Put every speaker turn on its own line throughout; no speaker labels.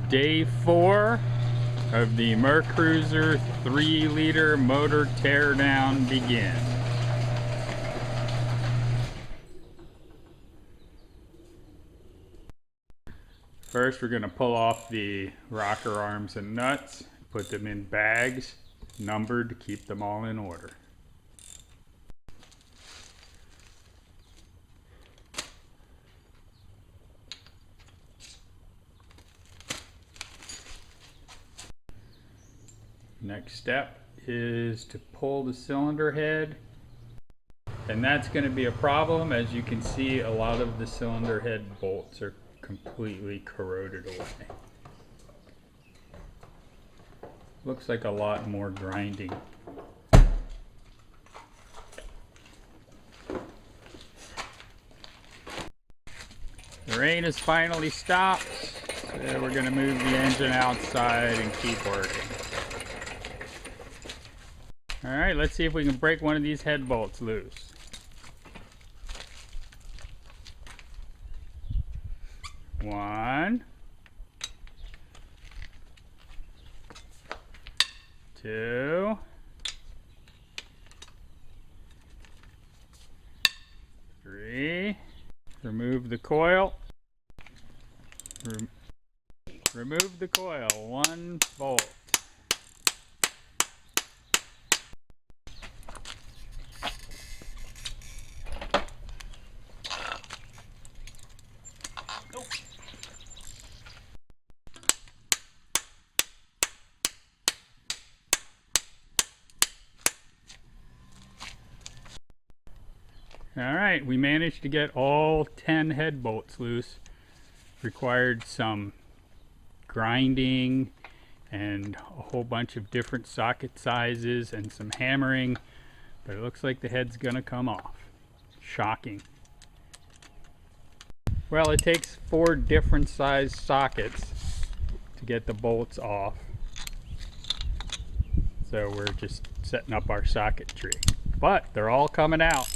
Day 4 of the MerCruiser 3-liter motor teardown begin. First, we're going to pull off the rocker arms and nuts, put them in bags, numbered to keep them all in order. Next step is to pull the cylinder head, and that's going to be a problem. As you can see, a lot of the cylinder head bolts are completely corroded away. Looks like a lot more grinding. The rain has finally stopped, so we're going to move the engine outside and keep working. Alright, let's see if we can break one of these head bolts loose. One, two, three. Remove the coil. Remove the coil. One bolt. Alright, we managed to get all 10 head bolts loose. Required some grinding and a whole bunch of different socket sizes and some hammering, but it looks like the head's gonna come off. Shocking. Well, it takes 4 different size sockets to get the bolts off, so we're just setting up our socket tree, but they're all coming out.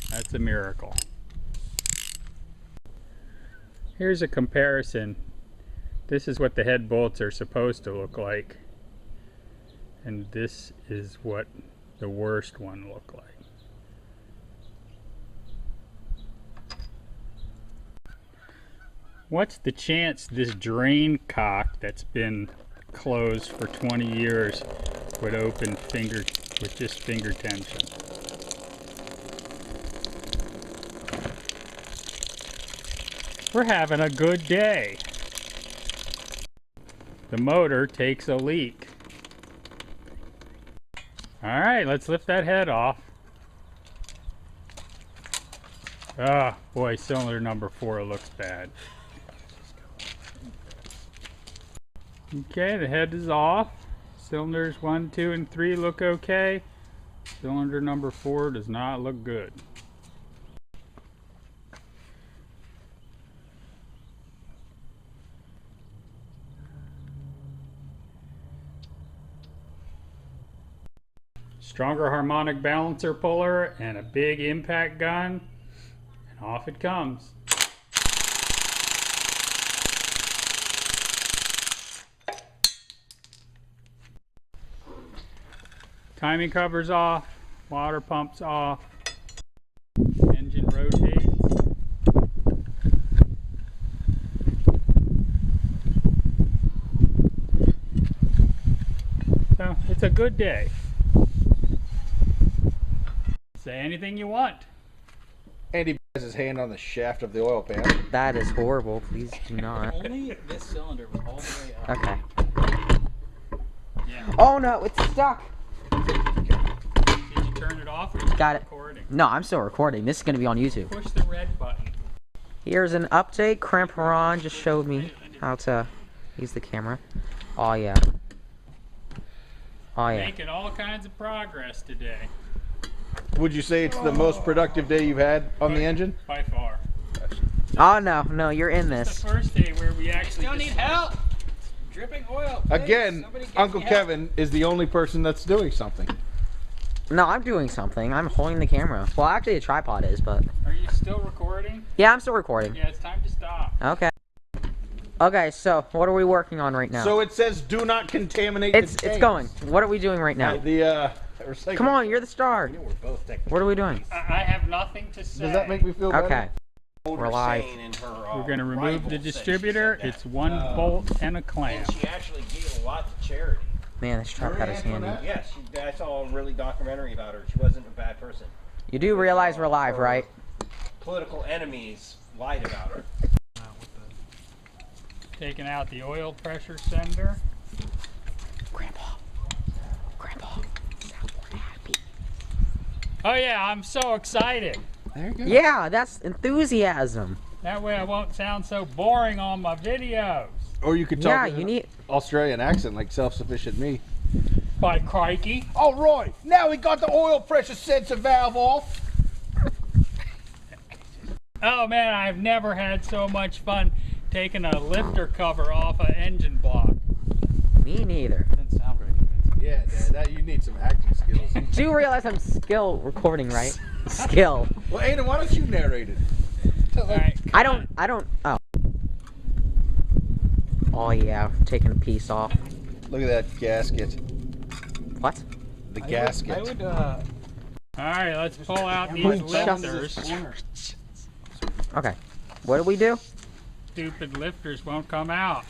That's a miracle. Here's a comparison. This is what the head bolts are supposed to look like, and this is what the worst one looked like. What's the chance this drain cock that's been closed for 20 years would open with just finger tension? We're having a good day. The motor takes a leak. Alright, let's lift that head off. Ah, boy, cylinder number 4 looks bad. Okay, the head is off. Cylinders 1, 2, and 3 look okay. Cylinder number 4 does not look good. Stronger harmonic balancer puller and a big impact gun, and off it comes. Timing cover's off, water pump's off, engine rotates. So it's a good day. Say anything you want.
Andy has his hand on the shaft of the oil pan.
That is horrible. Please do not.
Only this cylinder was all the way up.
Okay.
Yeah.
Oh no, it's stuck.
Did you turn it off? Or are you
Got it.
Recording?
No, I'm still recording. This is going to be on YouTube.
Push the red button.
Here's an update. Cramperon just showed me how to use the camera. Oh yeah. Oh yeah.
Making all kinds of progress today.
Would you say it's the most productive day you've had on the engine?
By far.
Oh no, you're in
This is
this.
the first day where we actually
Still need help. Dripping oil. Please.
Again,
Somebody get
Uncle
me help.
Kevin is the only person that's doing something.
No, I'm doing something. I'm holding the camera. Well, actually, the tripod is, but
Are you still recording?
yeah, I'm still recording.
Yeah, it's time to stop.
Okay. Okay, so what are we working on right now?
So it says do not contaminate
it's
the tanks.
going. What are we doing right now?
The recycling.
Come on, you're the star.
We're both technically.
What are we doing?
I have nothing to say.
Does that make me feel better?
Okay. We're live.
We're going to remove the distributor. It's 1 bolt and a clamp.
And she actually gave a lot to charity.
Man, this truck hat is handy.
Yes, I saw a really documentary about her. She wasn't a bad person.
You do realize we're live, right?
Political enemies lied about her.
Taking out the oil pressure sender.
Grandpa. Sound more happy.
Oh yeah, I'm so excited.
There you go.
Yeah, that's enthusiasm.
That way I won't sound so boring on my videos.
Or you could talk
Yeah,
in
you
an
need.
Australian accent like self-sufficient me.
By crikey.
All right, now we got the oil pressure sensor valve off.
Oh man, I've never had so much fun taking a lifter cover off an engine block.
Me neither.
Didn't sound very convincing.
Yeah, Dad, that you need some acting skills.
Do you realize I'm skill recording, right? Skill.
Well, Aiden, why don't you narrate it?
Alright.
I don't. Oh. Oh yeah, taking a piece off.
Look at that gasket.
What?
The gasket.
I would
Alright, let's pull out these
Wait, shut
lifters.
Okay. What do we do?
Stupid lifters won't come out.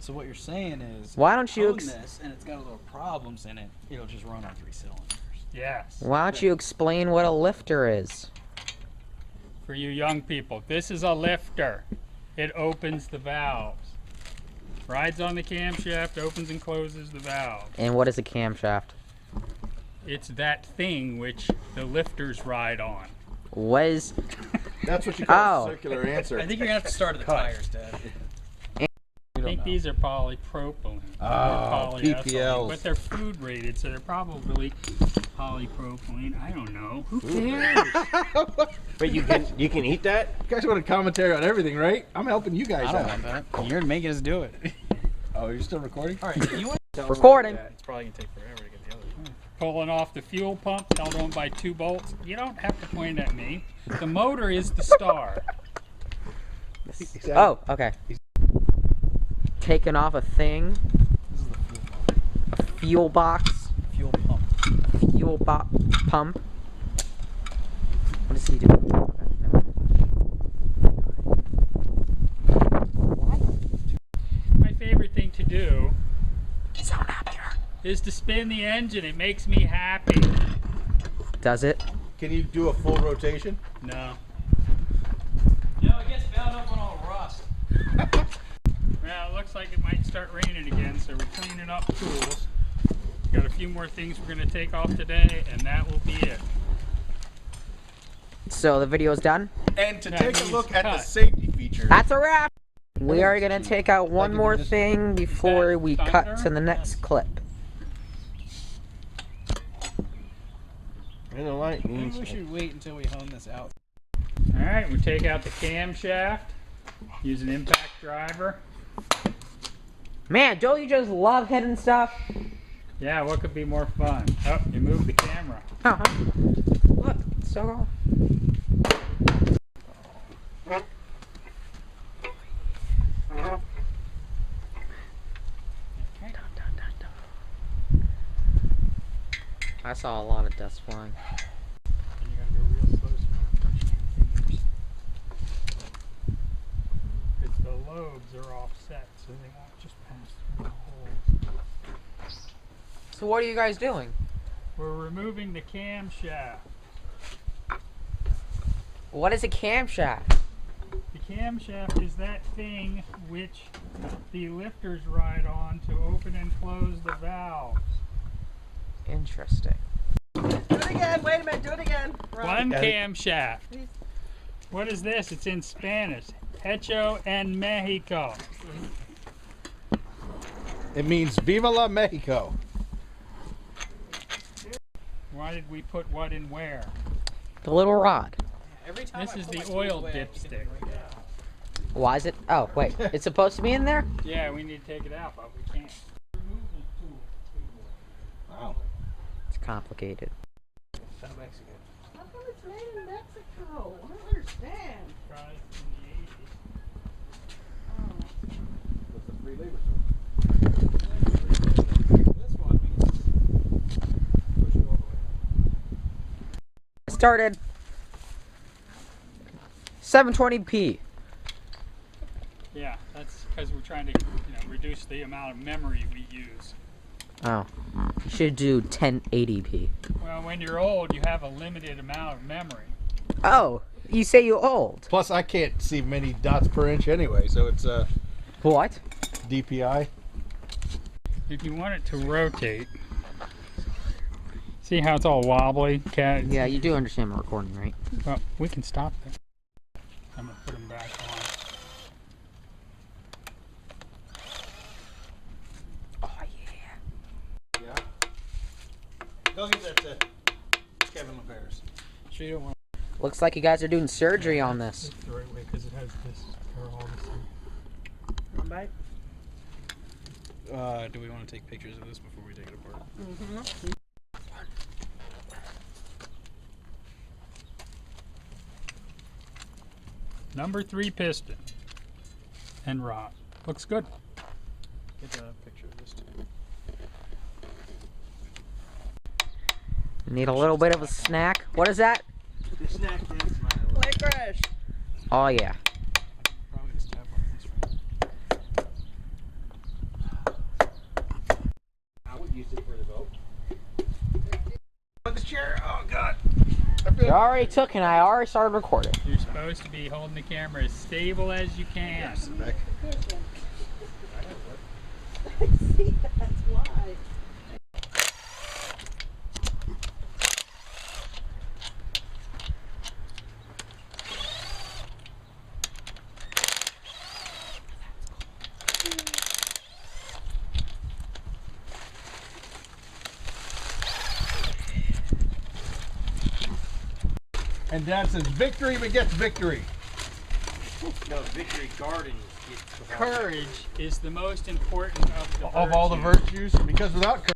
So what you're saying is,
Why don't you
own this and it's got a little problems in it, it'll just run on 3 cylinders.
Yes.
Why don't you explain what a lifter is?
For you young people, this is a lifter. It opens the valves. Rides on the camshaft, opens and closes the valve.
And what is a camshaft?
It's that thing which the lifters ride on.
What is?
That's what you call
Oh.
a circular answer.
I think you're gonna have to start at the tires, Dad.
I think these are polypropylene.
Oh,
Or
PPLs.
polyethylene, but they're food rated, so they're probably polypropylene. I don't know. Who cares?
But you can eat that?
You guys want a commentary on everything, right? I'm helping you guys
I don't
out.
want that. You're making us do it.
Oh, you're still recording?
All right, you want
Recording.
It's probably gonna take forever to get the other one.
Pulling off the fuel pump, held on by 2 bolts. You don't have to point at me. The motor is the star.
Exactly.
Oh, okay. Taking off a thing.
This is the
A fuel
fuel pump.
box.
Fuel pump.
Fuel pump. What is he doing?
My favorite thing to do
Sound happier.
is to spin the engine. It makes me happy.
Does it?
Can you do a full rotation?
No.
No, it gets bound up on all the rust.
Well, it looks like it might start raining again, so we're cleaning up tools. Got a few more things we're going to take off today, and that will be it.
So the video's done?
And to
That
take a
means
look at the
cut.
safety features.
That's a wrap! We are gonna take out one
Like
more
this-
thing before we cut
thunder?
to the next clip.
And the light
Maybe
means
we should wait until we hone this out.
Alright, we take out the camshaft. Use an impact driver.
Man, don't you just love hitting stuff?
Yeah, what could be more fun? Oh, you moved the camera.
Uh-huh. Look, so I saw a lot of dust flying.
And you're gonna go real slow so you don't touch my fingers. Because the lobes are offset, so they won't just pass through the holes.
So what are you guys doing?
We're removing the camshaft.
What is a camshaft?
The camshaft is that thing which the lifters ride on to open and close the valves.
Interesting.
Do it again. Wait a minute. Do it again.
One camshaft. What is this? It's in Spanish. Hecho en Mexico.
it means Viva la Mexico.
Why did we put what in where?
The little rod.
Every time
This
I
is
pull my
the
tools
oil
away, I keep
dipstick.
getting right down.
Why is it? Oh, wait. It's supposed to be in there?
Yeah, we need to take it out, but we can't.
Wow.
It's complicated.
South Mexico.
How come it's made in Mexico? I don't understand.
Try it in the 80s.
started. 720p.
Yeah, that's because we're trying to reduce the amount of memory we use.
Oh, you should do 1080p.
Well, when you're old, you have a limited amount of memory.
Oh, you say you old.
Plus, I can't see many dots per inch anyway, so it's
What?
DPI.
If you want it to rotate, see how it's all wobbly?
Yeah, you do understand my recording, right?
Well, we can stop that. I'm going to put them back on.
Oh, yeah.
Yeah. Go give that to Kevin LePairs. Sure you don't want.
Looks like you guys are doing surgery on this.
It's the right way because it has this. They're all the same.
Come back.
Do we want to take pictures of this before we take it apart?
Mm-hmm.
Number 3 piston and rod. Looks good.
Get a picture of this too.
Need a little bit of a snack. What is that?
The snack is
Play crash.
Oh, yeah.
probably just tap on this, right?
I would use it for the boat.
Put the chair. Oh God.
You already took and I already started recording.
You're supposed to be holding the camera as stable as you can.
Back.
See, that's why.
And Dad says victory begets victory.
No, Victory Gardens gets the
Courage is the most important of the
Of all the
virtues.
virtues, because without courage,